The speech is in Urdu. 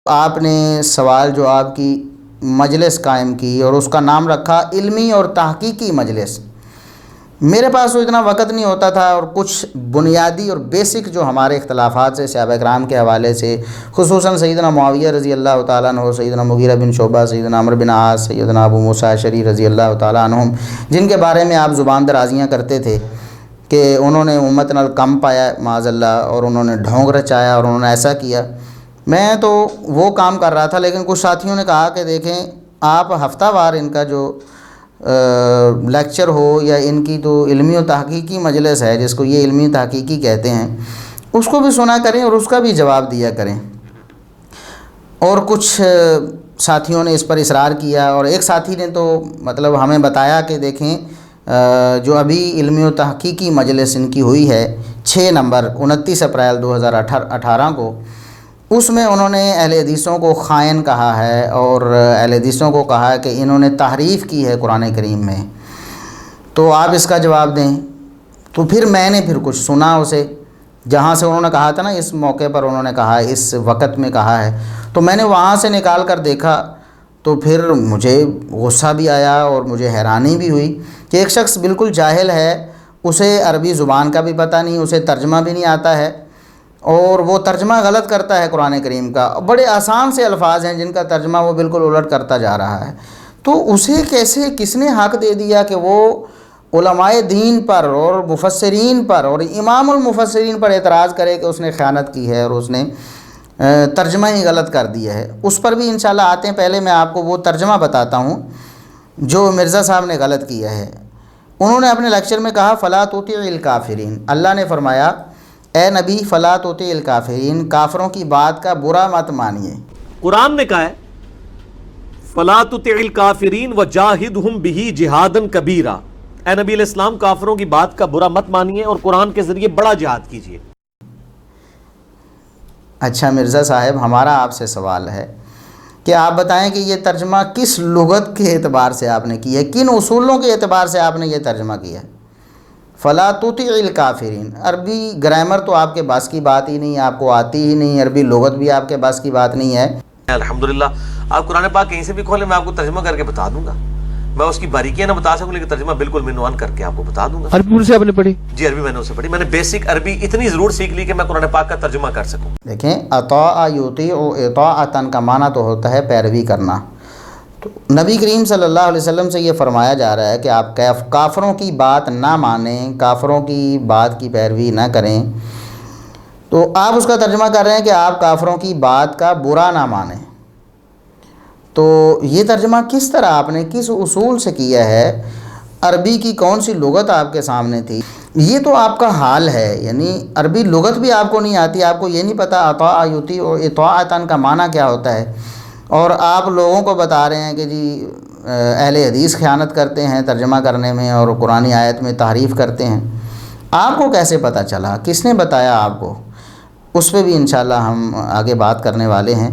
آپ نے سوال جواب کی مجلس قائم کی اور اس کا نام رکھا علمی اور تحقیقی مجلس۔ میرے پاس تو اتنا وقت نہیں ہوتا تھا، اور کچھ بنیادی اور بیسک جو ہمارے اختلافات سے صحابہ کرام کے حوالے سے، خصوصاً سیدنا معاویہ رضی اللہ تعالیٰ عنہ، سیدنا مغیرہ بن شعبہ، سیدنا عمرو بن عاص، سیدنا ابو موسیٰ اشعری رضی اللہ تعالیٰ عنہم، جن کے بارے میں آپ زبان درازیاں کرتے تھے کہ انہوں نے امت نال کم پایا معاذ اللہ، اور انہوں نے ڈھونگ رچایا اور انہوں نے ایسا کیا۔ میں تو وہ کام کر رہا تھا، لیکن کچھ ساتھیوں نے کہا کہ دیکھیں آپ ہفتہ وار ان کا جو لیکچر ہو، یا ان کی تو علمی و تحقیقی مجلس ہے جس کو یہ علمی و تحقیقی کہتے ہیں، اس کو بھی سنا کریں اور اس کا بھی جواب دیا کریں۔ اور کچھ ساتھیوں نے اس پر اصرار کیا، اور ایک ساتھی نے تو مطلب ہمیں بتایا کہ دیکھیں جو ابھی علمی و تحقیقی مجلس ان کی ہوئی ہے 6 نمبر 29 اپریل 2018 کو، اس میں انہوں نے اہل حدیثوں کو خائن کہا ہے، اور اہل حدیثوں کو کہا ہے کہ انہوں نے تحریف کی ہے قرآن کریم میں، تو آپ اس کا جواب دیں۔ تو پھر میں نے کچھ سنا اسے، جہاں سے انہوں نے کہا تھا نا، اس موقع پر انہوں نے کہا ہے، اس وقت میں کہا ہے، تو میں نے وہاں سے نکال کر دیکھا، تو پھر مجھے غصہ بھی آیا اور مجھے حیرانی بھی ہوئی کہ ایک شخص بالکل جاہل ہے، اسے عربی زبان کا بھی پتہ نہیں، اسے ترجمہ بھی نہیں آتا ہے، اور وہ ترجمہ غلط کرتا ہے قرآن کریم کا، بڑے آسان سے الفاظ ہیں جن کا ترجمہ وہ بالکل الٹ کرتا جا رہا ہے۔ تو اسے کیسے کس نے حق دے دیا کہ وہ علماء دین پر اور مفسرین پر اور امام المفسرین پر اعتراض کرے کہ اس نے خیانت کی ہے اور اس نے ترجمہ ہی غلط کر دیا ہے؟ اس پر بھی انشاءاللہ آتے ہیں۔ پہلے میں آپ کو وہ ترجمہ بتاتا ہوں جو مرزا صاحب نے غلط کیا ہے۔ انہوں نے اپنے لیکچر میں کہا فلا تطیع الکافرین، اللہ نے فرمایا اے نبی فلا تطیع الکافرین، کافروں کی بات کا برا مت مانیے۔ قرآن نے کہا ہے فلا تطیع الکافرین وجاہدہم بہ جہادا کبیرا، اے نبی علیہ السلام کافروں کی بات کا برا مت مانیے اور قرآن کے ذریعے بڑا جہاد کیجیے۔ اچھا مرزا صاحب، ہمارا آپ سے سوال ہے کہ آپ بتائیں کہ یہ ترجمہ کس لغت کے اعتبار سے آپ نے کی ہے، کن اصولوں کے اعتبار سے آپ نے یہ ترجمہ کیا ہے؟ فلا تطیع الکافرین، عربی گرامر تو آپ کے بس کی بات ہی نہیں، آپ کو آتی ہی نہیں، عربی لغت بھی آپ کے بس کی بات نہیں ہے۔ الحمدللہ آپ قرآن پاک کہیں سے بھی کھولیں، میں آپ کو ترجمہ کر کے بتا دوں گا، میں اس کی باریکیاں نہ بتا سکوں لیکن ترجمہ بالکل منوان کر کے آپ کو بتا دوں گا۔ عربی سے آپ نے پڑھی؟ جی عربی میں نے اسے پڑھی، میں نے بیسک عربی اتنی ضرور سیکھ لی کہ میں قرآن پاک کا ترجمہ کر سکوں۔ دیکھیں اطاع یطیع اطاعۃ کا معنی تو ہوتا ہے پیروی کرنا، تو نبی کریم صلی اللہ علیہ وسلم سے یہ فرمایا جا رہا ہے کہ آپ کافروں کی بات نہ مانیں، کافروں کی بات کی پیروی نہ کریں، تو آپ اس کا ترجمہ کر رہے ہیں کہ آپ کافروں کی بات کا برا نہ مانیں۔ تو یہ ترجمہ کس طرح آپ نے کس اصول سے کیا ہے؟ عربی کی کون سی لغت آپ کے سامنے تھی؟ یہ تو آپ کا حال ہے، یعنی عربی لغت بھی آپ کو نہیں آتی، آپ کو یہ نہیں پتہ اطاع یطیع اطاعۃ کا معنی کیا ہوتا ہے، اور آپ لوگوں کو بتا رہے ہیں کہ جی اہل حدیث خیانت کرتے ہیں ترجمہ کرنے میں اور قرآنی آیت میں تحریف کرتے ہیں۔ آپ کو کیسے پتہ چلا؟ کس نے بتایا آپ کو؟ اس پہ بھی انشاءاللہ ہم آگے بات کرنے والے ہیں۔